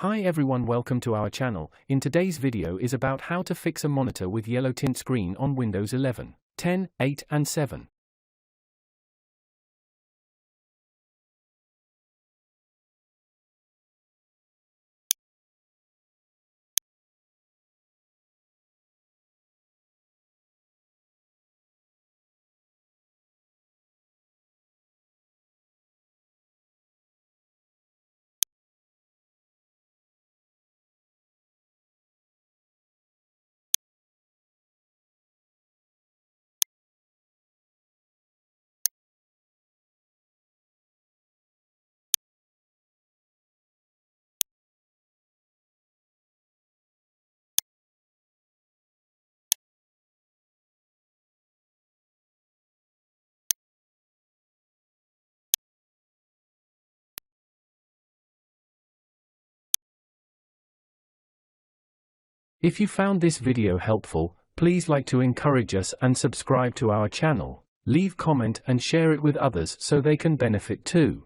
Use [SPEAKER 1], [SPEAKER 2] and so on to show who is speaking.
[SPEAKER 1] Hi everyone, welcome to our channel. In today's video is about how to fix a monitor with yellow tint screen on Windows 11, 10, 8 and 7. If you found this video helpful, please like to encourage us and subscribe to our channel. Leave comment and share it with others so they can benefit too.